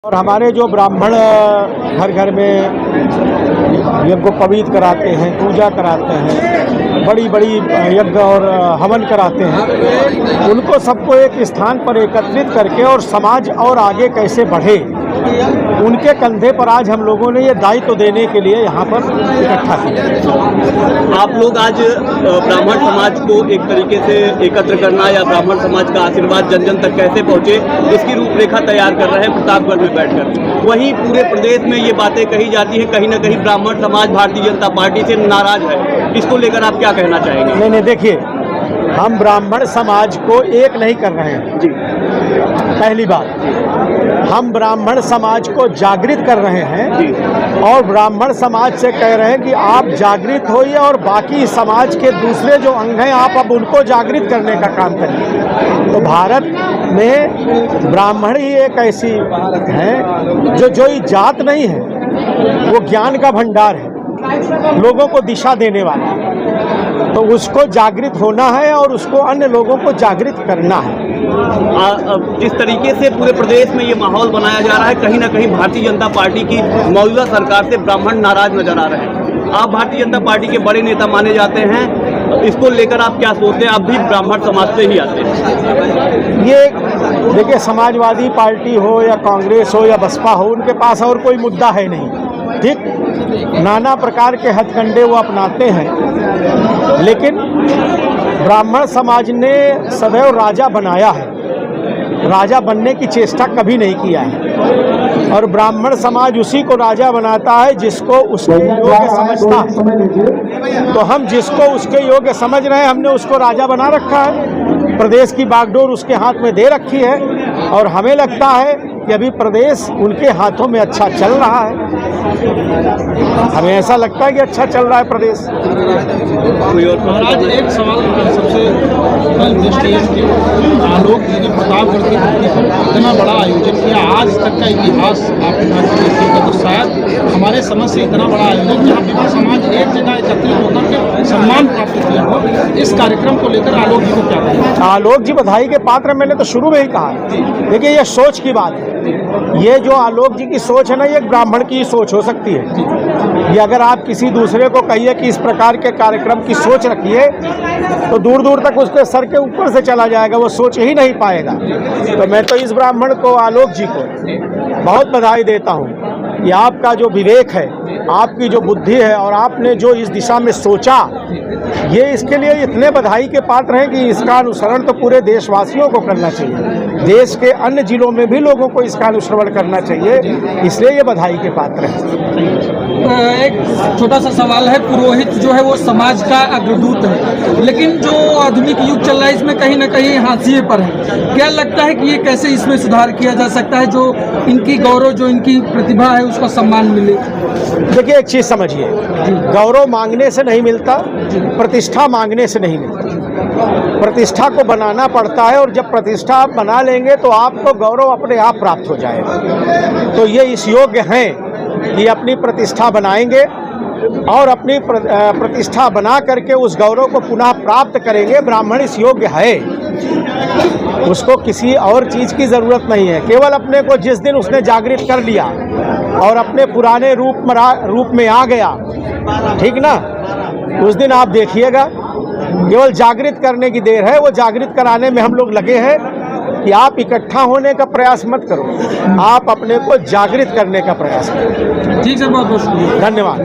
और हमारे जो ब्राह्मण घर घर में यज्ञोपवीत कराते हैं, पूजा कराते हैं, बड़ी बड़ी यज्ञ और हवन कराते हैं, उनको सबको एक स्थान पर एकत्रित करके और समाज और आगे कैसे बढ़े, उनके कंधे पर आज हम लोगों ने ये दायित्व देने के लिए यहाँ पर इकट्ठा किया। आप लोग आज ब्राह्मण समाज को एक तरीके से एकत्र करना या ब्राह्मण समाज का आशीर्वाद जन जन तक कैसे पहुँचे, इसकी रूपरेखा तैयार कर रहे हैं प्रतापगढ़ में बैठकर। वहीं पूरे प्रदेश में ये बातें कही जाती हैं, कहीं ना कहीं ब्राह्मण समाज भारतीय जनता पार्टी से नाराज है। इसको लेकर आप क्या कहना चाहेंगे? नहीं, देखिए, हम ब्राह्मण समाज को एक नहीं कर रहे हैं जी। पहली बात, हम ब्राह्मण समाज को जागृत कर रहे हैं और ब्राह्मण समाज से कह रहे हैं कि आप जागृत होइए और बाकी समाज के दूसरे जो अंग हैं आप अब उनको जागृत करने का काम करिए। तो भारत में ब्राह्मण ही एक ऐसी है जो जात नहीं है, वो ज्ञान का भंडार है, लोगों को दिशा देने वाला है। तो उसको जागृत होना है और उसको अन्य लोगों को जागृत करना है। जिस तरीके से पूरे प्रदेश में ये माहौल बनाया जा रहा है, कहीं ना कहीं भारतीय जनता पार्टी की मौजूदा सरकार से ब्राह्मण नाराज नजर आ रहे हैं। आप भारतीय जनता पार्टी के बड़े नेता माने जाते हैं, इसको लेकर आप क्या सोचते हैं? आप भी ब्राह्मण समाज से ही आते हैं। ये देखिए, समाजवादी पार्टी हो या कांग्रेस हो या बसपा हो, उनके पास और कोई मुद्दा है नहीं, ठीक। नाना प्रकार के हथकंडे वो अपनाते हैं, लेकिन ब्राह्मण समाज ने सदैव राजा बनाया है, राजा बनने की चेष्टा कभी नहीं किया है। और ब्राह्मण समाज उसी को राजा बनाता है जिसको उसके योग्य समझता है। तो हम जिसको उसके योग्य समझ रहे हैं, हमने उसको राजा बना रखा है। प्रदेश की बागडोर उसके हाथ में दे रखी है और हमें लगता है कि अभी प्रदेश उनके हाथों में अच्छा चल रहा है। हमें ऐसा लगता है कि अच्छा चल रहा है प्रदेश। महाराज, एक सवाल सबसे आलोक जी ने प्रतापगढ़ की धरती पर इतना बड़ा आयोजन किया, आज तक का इतिहास आपके पास देखिएगा तो शायद हमारे समझ से इतना बड़ा आयोजन जहाँ विवाह समाज एक जगह एकत्रित होकर के सम्मान प्राप्त किया हो, इस कार्यक्रम को लेकर आलोक जी को क्या कहें? आलोक जी बधाई के पात्र, मैंने तो शुरू में ही कहा। देखिए, ये सोच की बात है। ये जो आलोक जी की सोच है ना, ये एक ब्राह्मण की सोच हो सकती है। ये अगर आप किसी दूसरे को कहिए कि इस प्रकार के कार्यक्रम की सोच रखिए, तो दूर दूर तक उसके सर के ऊपर से चला जाएगा, वो सोच ही नहीं पाएगा। तो मैं तो इस ब्राह्मण को, आलोक जी को बहुत बधाई देता हूँ कि आपका जो विवेक है, आपकी जो बुद्धि है और आपने जो इस दिशा में सोचा, ये इसके लिए इतने बधाई के पात्र हैं कि इसका अनुसरण तो पूरे देशवासियों को करना चाहिए। देश के अन्य जिलों में भी लोगों को इसका अनुसरण करना चाहिए, इसलिए ये बधाई के पात्र हैं। एक छोटा सा सवाल है, पुरोहित जो है वो समाज का अग्रदूत है, लेकिन जो आधुनिक युग चल रहा है इसमें कहीं ना कहीं हाशिए पर है। क्या लगता है कि ये कैसे इसमें सुधार किया जा सकता है, जो इनकी गौरव, जो इनकी प्रतिभा है उसका सम्मान मिले? देखिए, एक चीज़ समझिए, गौरव मांगने से नहीं मिलता, प्रतिष्ठा मांगने से नहीं मिलती। प्रतिष्ठा को बनाना पड़ता है और जब प्रतिष्ठा आप बना लेंगे तो आपको गौरव अपने आप प्राप्त हो जाएगा। तो ये इस योग्य हैं कि अपनी प्रतिष्ठा बनाएंगे और अपनी प्रतिष्ठा बना करके उस गौरव को पुनः प्राप्त करेंगे। ब्राह्मण इस योग्य है, उसको किसी और चीज़ की ज़रूरत नहीं है। केवल अपने को जिस दिन उसने जागृत कर लिया और अपने पुराने रूप में आ गया, ठीक ना, उस दिन आप देखिएगा, केवल जागृत करने की देर है। वो जागृत कराने में हम लोग लगे हैं कि आप इकट्ठा होने का प्रयास मत करो, आप अपने को जागृत करने का प्रयास करो। ठीक है, बहुत बहुत शुक्रिया, धन्यवाद।